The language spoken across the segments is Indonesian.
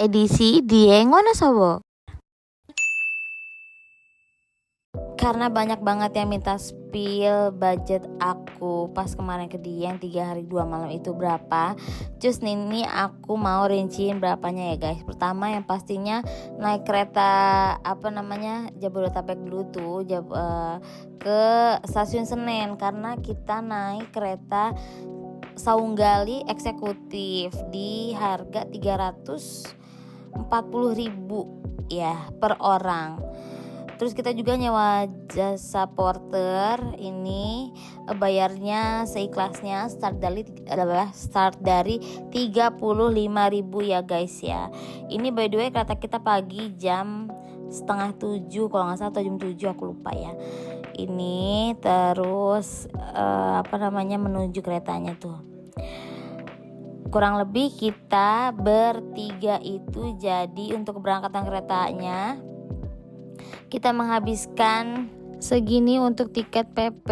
edisi Dieng Wonosobo. Karena banyak banget yang minta spill budget aku pas kemarin ke Dieng 3 hari 2 malam itu berapa. Terus ini aku mau rinciin berapanya ya guys. Pertama yang pastinya naik kereta Jabodetabek dulu tuh ke stasiun Senen, karena kita naik kereta Saunggali eksekutif di harga 340.000 ya per orang. Terus kita juga nyewa jasa porter, ini bayarnya seikhlasnya start dari 35.000 ya guys ya. Ini by the way kereta kita pagi jam 6:30 kalau nggak salah, atau jam 7 aku lupa ya. Ini terus menuju keretanya tuh. Kurang lebih kita bertiga itu, jadi untuk keberangkatan keretanya kita menghabiskan segini untuk tiket PP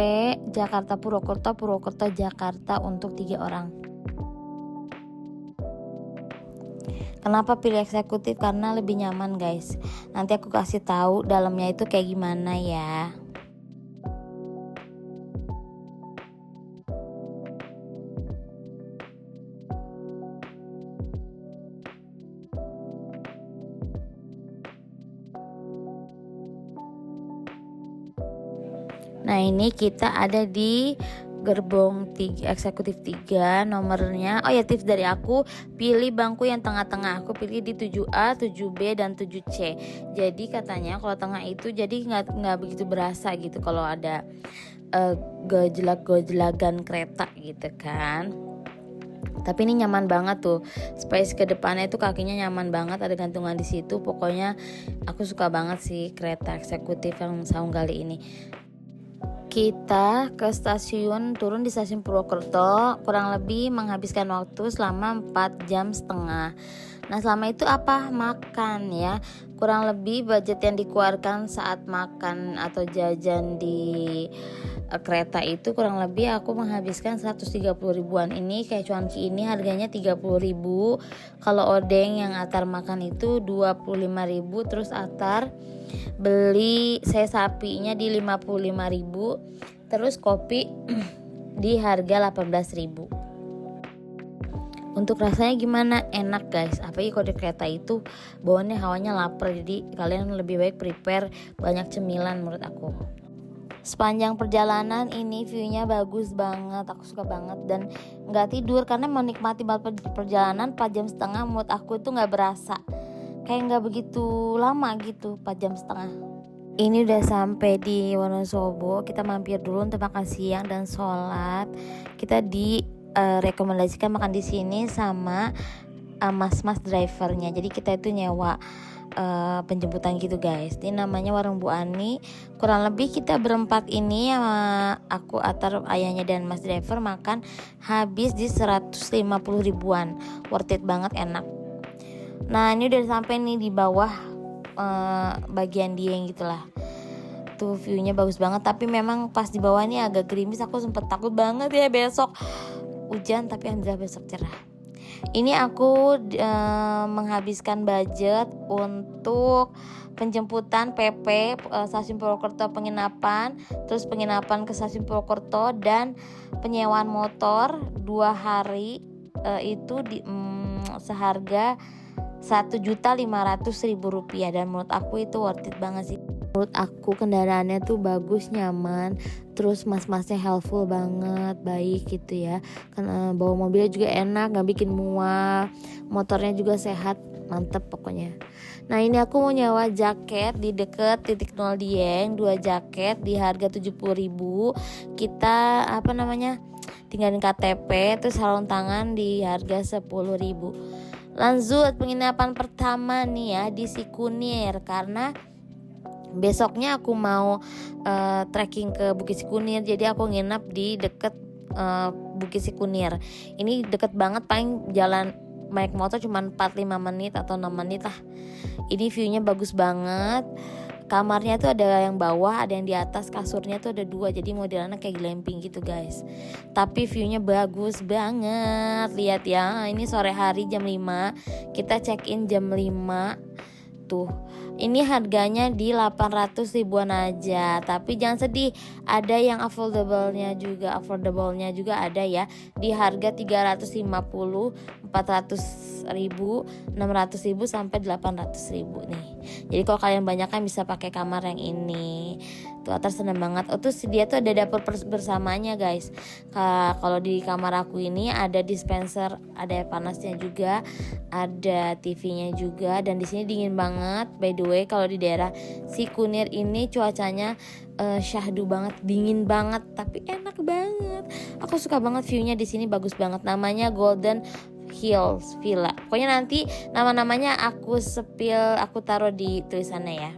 Jakarta Purwokerto, Purwokerto Jakarta untuk 3 orang. Kenapa pilih eksekutif? Karena lebih nyaman guys. Nanti aku kasih tahu dalamnya itu kayak gimana ya. Nah ini kita ada di gerbong 3, eksekutif 3 nomornya. Oh ya, tips dari aku, pilih bangku yang tengah-tengah. Aku pilih di 7A, 7B dan 7C. Jadi katanya kalau tengah itu jadi nggak begitu berasa gitu kalau ada gejlak-gejlagan kereta gitu kan. Tapi ini nyaman banget tuh, space ke depannya itu kakinya nyaman banget, ada gantungan di situ. Pokoknya aku suka banget sih kereta eksekutif yang Saunggali ini. Kita ke stasiun, turun di stasiun Purwokerto, kurang lebih menghabiskan waktu selama 4,5 jam. Nah selama itu apa? Makan ya. Kurang lebih budget yang dikeluarkan saat makan atau jajan di kereta itu kurang lebih aku menghabiskan 130.000-an. Ini kayak cuanki ini harganya 30.000. Kalau odeng yang atar makan itu 25.000. Terus atar beli saya sapinya di 55.000. Terus kopi di harga 18.000. Untuk rasanya gimana? Enak guys. Apalagi kalau di kereta itu bawaannya hawanya lapar, jadi kalian lebih baik prepare banyak cemilan menurut aku. Sepanjang perjalanan ini viewnya bagus banget, aku suka banget dan nggak tidur karena menikmati banget perjalanan 4,5 jam. Menurut aku itu nggak berasa, kayak nggak begitu lama gitu 4,5 jam. Ini udah sampai di Wonosobo. Kita mampir dulu untuk makan siang dan sholat. Kita rekomendasikan makan di sini sama mas-mas drivernya. Jadi kita itu nyewa penjemputan gitu guys. Ini namanya warung Bu Ani. Kurang lebih kita berempat ini sama aku, Atar, ayahnya dan mas driver makan habis di 150.000-an. Worth it banget, enak. Nah ini udah sampai nih di bawah bagian Dieng gitulah. Tuh viewnya bagus banget, tapi memang pas di bawah ini agak gerimis. Aku sempet takut banget ya besok hujan, tapi alhamdulillah besok cerah. Ini aku menghabiskan budget untuk penjemputan PP stasiun Purwokerto penginapan, terus penginapan ke stasiun Purwokerto dan penyewaan motor 2 hari itu seharga 1.500.000 rupiah, dan menurut aku itu worth it banget sih. Menurut aku kendaraannya tuh bagus, nyaman, terus mas-masnya helpful banget, baik gitu ya. Karena bawa mobilnya juga enak, nggak bikin mual, motornya juga sehat, mantep pokoknya. Nah ini aku mau nyewa jaket di deket titik 0 Dieng, 2 jaket di harga 70.000. Kita tinggalin KTP, terus sarung tangan di harga 10.000. Lanjut penginapan pertama nih ya di Sikunir, karena besoknya aku mau trekking ke Bukit Sikunir, jadi aku nginep di deket Bukit Sikunir. Ini deket banget, paling jalan naik motor cuma 4-5 menit atau 6 menit lah. Ini viewnya bagus banget. Kamarnya tuh ada yang bawah, ada yang di atas, kasurnya tuh ada 2, jadi modelannya kayak glamping gitu guys. Tapi viewnya bagus banget, lihat ya. Ini sore hari jam 5, kita check in jam 5 tuh. Ini harganya di 800 ribuan aja. Tapi jangan sedih, ada yang affordable-nya juga ada ya. Di harga 350, 400 ribu, 600 ribu sampai 800 ribu nih. Jadi kalau kalian banyak kan bisa pakai kamar yang ini. Tuh atas seneng banget. Oh tuh dia tuh ada dapur bersamanya guys. Kalau di kamar aku ini ada dispenser, ada air panasnya juga, ada TV-nya juga, dan di sini dingin banget. By the way, kalau di daerah Sikunir ini cuacanya syahdu banget, dingin banget, tapi enak banget. Aku suka banget view-nya di sini, bagus banget. Namanya Golden Hills Villa. Pokoknya nanti nama-namanya aku taruh di tulisannya ya.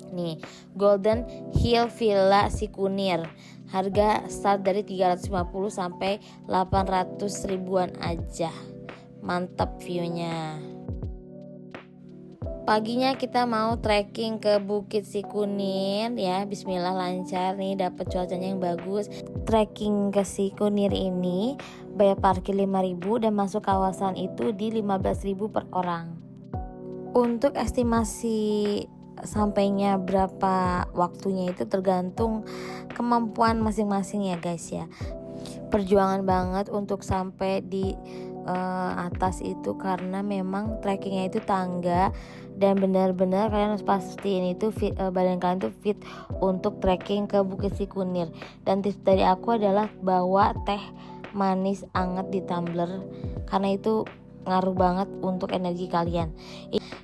Nih, Golden Hill Villa Sikunir. Harga start dari 350 sampai 800 ribuan aja. Mantap viewnya. Paginya kita mau trekking ke Bukit Sikunir ya. Bismillah, lancar nih, dapat cuacanya yang bagus. Trekking ke Sikunir ini bayar parkir 5.000 dan masuk kawasan itu di 15.000 per orang. Untuk estimasi sampainya berapa waktunya itu tergantung kemampuan masing-masing ya guys ya. Perjuangan banget untuk sampai di atas itu karena memang trekkingnya itu tangga, dan benar-benar kalian harus pastiin itu badan kalian tuh fit untuk trekking ke Bukit Sikunir. Dan tips dari aku adalah bawa teh manis anget di tumbler karena itu ngaruh banget untuk energi kalian.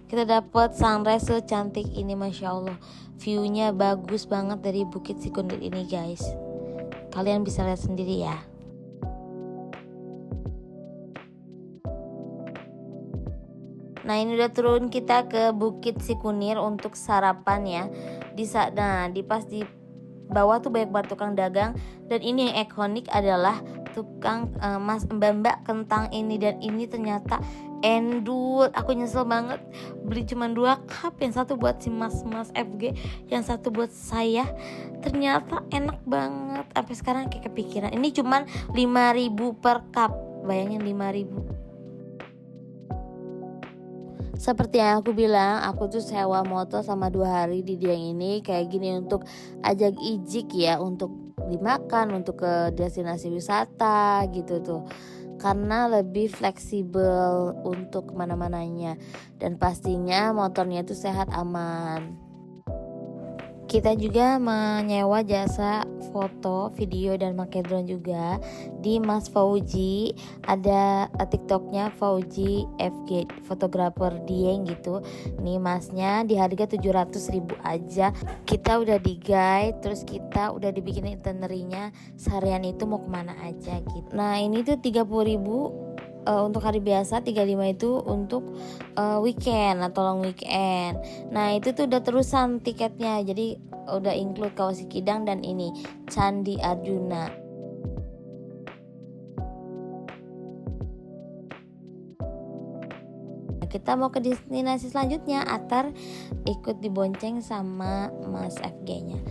Kita dapat sunrise secantik ini, masya Allah. Viewnya bagus banget dari Bukit Sikunir ini guys. Kalian bisa lihat sendiri ya. Nah ini udah turun kita ke Bukit Sikunir untuk sarapan ya. Pas di bawah tuh banyak banget tukang dagang, dan ini yang ikonik adalah tukang mbak kentang ini, dan ini ternyata endul. Aku nyesel banget beli cuma 2 cup, yang satu buat si mas FG, yang satu buat saya. Ternyata enak banget, sampai sekarang kayak kepikiran. Ini cuma 5.000 per cup, bayangin 5.000. Seperti yang aku bilang, aku tuh sewa motor sama 2 hari di Dieng ini kayak gini untuk ajak ijik ya, untuk dimakan, untuk ke destinasi wisata gitu tuh. Karena lebih fleksibel untuk kemana-mananya, dan pastinya motornya itu sehat, aman. Kita juga menyewa jasa foto, video, dan pakai drone juga di Mas Fauji. Ada TikToknya Fauji FG, fotografer Dieng gitu. Nih masnya di harga 700.000 aja. Kita udah di guide, terus kita udah dibikin itinerary-nya seharian itu mau kemana aja gitu. Nah ini tuh 30.000 untuk hari biasa, 35 itu untuk weekend atau long weekend. Nah itu tuh udah terusan tiketnya, jadi udah include Kawah Sikidang dan ini Candi Arjuna. Kita mau ke destinasi selanjutnya, Atar ikut dibonceng sama Mas FG-nya.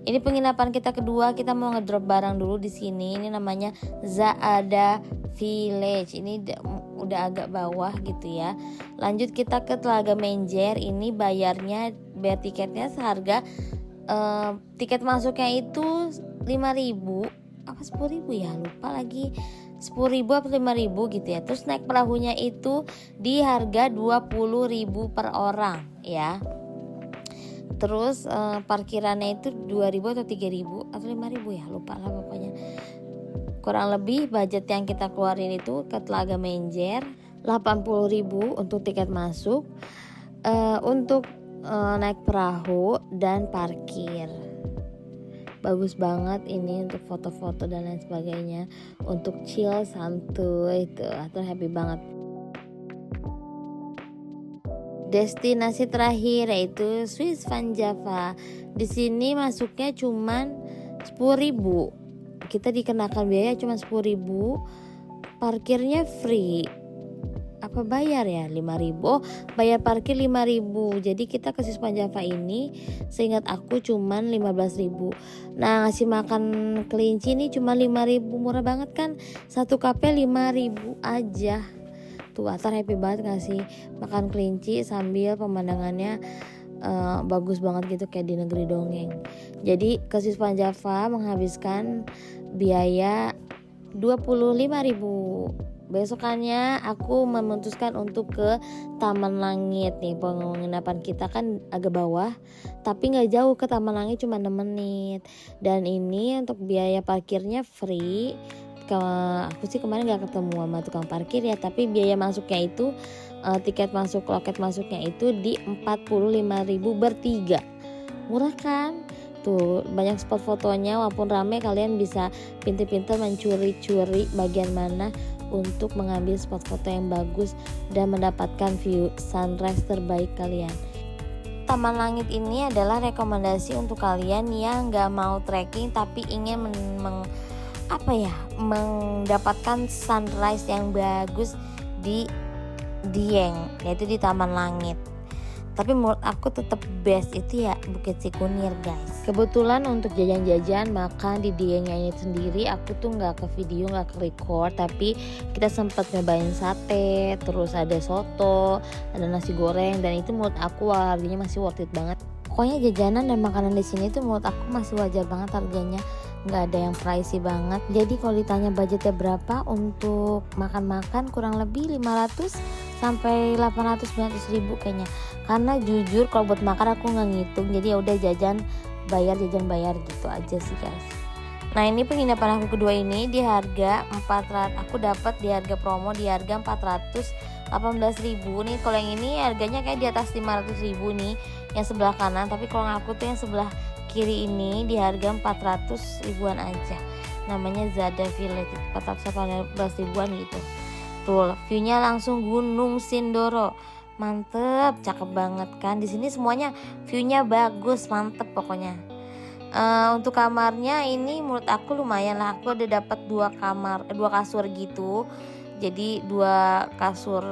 Ini penginapan kita kedua, kita mau ngedrop barang dulu di sini. Ini namanya Zaada Village. Ini udah agak bawah gitu ya. Lanjut kita ke Telaga Menjer. Ini bayar tiketnya seharga tiket masuknya itu 5.000 apa 10.000 ya, lupa lagi. 10.000 atau 5.000 gitu ya. Terus naik perahunya itu di harga 20.000 per orang ya. Terus parkirannya itu 2.000 atau 3.000 atau 5.000 ya, lupa lah pokoknya. Kurang lebih budget yang kita keluarin itu ke Telaga Menjer 80.000 untuk tiket masuk, untuk naik perahu dan parkir. Bagus banget ini untuk foto-foto dan lain sebagainya, untuk chill santuy itu, atau happy banget. Destinasi terakhir yaitu Swiss Van Java. Di sini masuknya cuman 10.000. Kita dikenakan biaya cuma 10.000. Parkirnya free. apa bayar ya 5.000. Oh, bayar parkir 5.000. Jadi kita ke Sispan Java ini seingat aku cuman 15.000. Nah, ngasih makan kelinci ini cuma 5.000, murah banget kan. Satu cupnya 5.000 aja. Tuh Atar happy banget ngasih makan kelinci sambil pemandangannya bagus banget gitu kayak di negeri dongeng. Jadi ke Sispan Java menghabiskan biaya 25.000. Besokannya aku memutuskan untuk ke Taman Langit nih. Penginapan kita kan agak bawah, tapi nggak jauh, ke Taman Langit cuma 6 menit. Dan ini untuk biaya parkirnya free. Aku sih kemarin nggak ketemu sama tukang parkir ya, tapi biaya masuknya itu tiket masuk, loket masuknya itu di 45.000 bertiga. Murah kan? Tuh banyak spot fotonya, walaupun rame kalian bisa pintar-pintar mencuri-curi bagian mana untuk mengambil spot foto yang bagus dan mendapatkan view sunrise terbaik kalian. Taman Langit ini adalah rekomendasi untuk kalian yang nggak mau trekking tapi ingin mendapatkan sunrise yang bagus di Dieng, yaitu di Taman Langit. Tapi menurut aku tetap best itu ya Bukit Sikunir guys. Kebetulan untuk jajan-jajan makan di Diengnya ini sendiri aku tuh nggak ke video, nggak ke record, tapi kita sempat nyobain sate, terus ada soto, ada nasi goreng, dan itu menurut aku harganya masih worth it banget. Pokoknya jajanan dan makanan di sini tuh menurut aku masih wajar banget harganya, nggak ada yang pricey banget. Jadi kalau ditanya budgetnya berapa untuk makan-makan, kurang lebih 500 sampai 800-900 ribu kayaknya. Karena jujur kalau buat makan aku nggak ngitung, jadi ya udah jajan bayar gitu aja sih guys. Nah ini penginapan aku kedua ini di harga 400, aku dapat di harga promo di harga 418.000 nih. Kalau yang ini harganya kayak di atas 500.000 nih yang sebelah kanan, tapi kalau aku tuh yang sebelah kiri ini di harga 400 ribuan aja. Namanya Zada Village, 418 ribuan gitu. Tuh viewnya langsung Gunung Sindoro, mantep, cakep banget kan. Di sini semuanya viewnya bagus, mantep pokoknya. Untuk kamarnya ini menurut aku lumayan lah. Aku udah dapat 2 kasur gitu. Jadi 2 kasur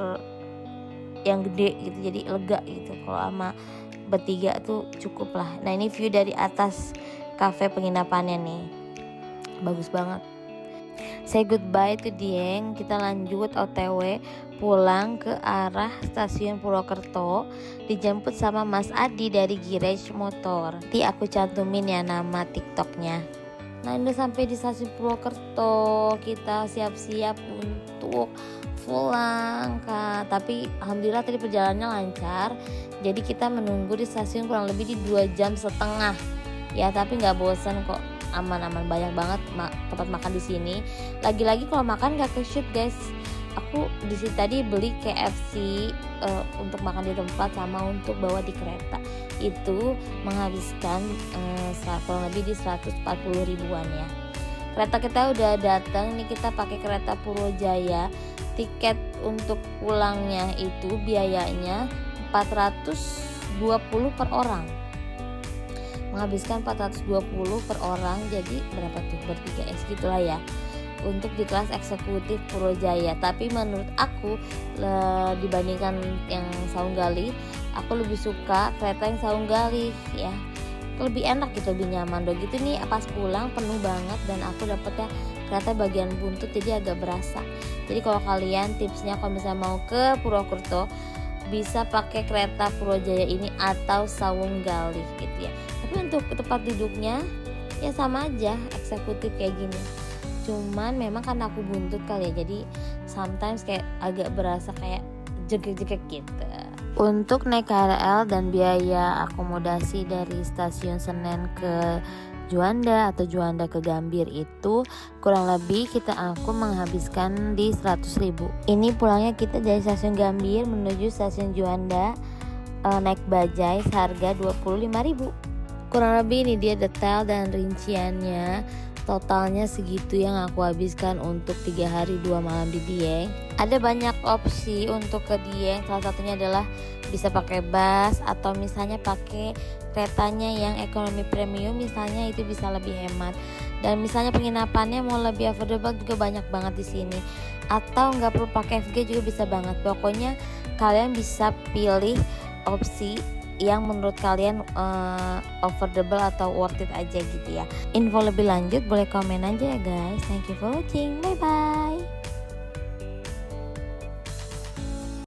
yang gede gitu, jadi lega gitu. Kalau sama bertiga tuh cukup lah. Nah ini view dari atas cafe penginapannya nih, bagus banget. Say goodbye to Dieng, kita lanjut OTW pulang ke arah stasiun Purwokerto, dijemput sama Mas Adi dari Garage Motor. Nanti aku cantumin ya nama TikToknya. Nah udah sampai di stasiun Purwokerto, kita siap-siap untuk pulang Kak. Tapi alhamdulillah tadi perjalanannya lancar. Jadi kita menunggu di stasiun kurang lebih di 2,5 jam ya, tapi nggak bosan kok, aman-aman, banyak banget tempat makan di sini. Lagi-lagi kalau makan nggak ke shoot guys. Aku di sini tadi beli KFC untuk makan di tempat sama untuk bawa di kereta. Itu menghabiskan kurang lebih di 140 ribuan ya. Kereta kita udah datang nih, kita pakai kereta Purwojaya. Tiket untuk pulangnya itu biayanya 420 per orang. Menghabiskan 420 per orang, jadi berapa tuh, bertiga gitulah ya, untuk di kelas eksekutif Purwojaya. Tapi menurut aku dibandingkan yang Saunggali, aku lebih suka kereta yang Saunggali ya, lebih enak gitu, lebih nyaman dong gitu nih. Pas pulang penuh banget dan aku dapetnya kereta bagian buntut, jadi agak berasa. Jadi kalau kalian tipsnya kalau misalnya mau ke Purwokerto bisa pakai kereta Purwojaya ini atau Saunggali gitu ya. Tapi untuk tempat duduknya ya sama aja, eksekutif kayak gini. Cuman memang karena aku buntut kali ya, jadi sometimes kayak agak berasa kayak jegek-jegek gitu. Untuk naik KRL dan biaya akomodasi dari stasiun Senen ke Juanda atau Juanda ke Gambir itu kurang lebih aku menghabiskan di 100.000. Ini pulangnya kita dari stasiun Gambir menuju stasiun Juanda naik bajai seharga 25.000. Kurang lebih ini dia detail dan rinciannya. Totalnya segitu yang aku habiskan untuk 3 hari 2 malam di Dieng. Ada banyak opsi untuk ke Dieng, salah satunya adalah bisa pakai bus atau misalnya pakai keretanya yang ekonomi premium, misalnya itu bisa lebih hemat. Dan misalnya penginapannya mau lebih affordable juga banyak banget di sini. atau nggak perlu pakai FG juga bisa banget. Pokoknya kalian bisa pilih opsi yang menurut kalian affordable atau worth it aja gitu ya. Info lebih lanjut boleh komen aja ya guys. Thank you for watching, bye bye.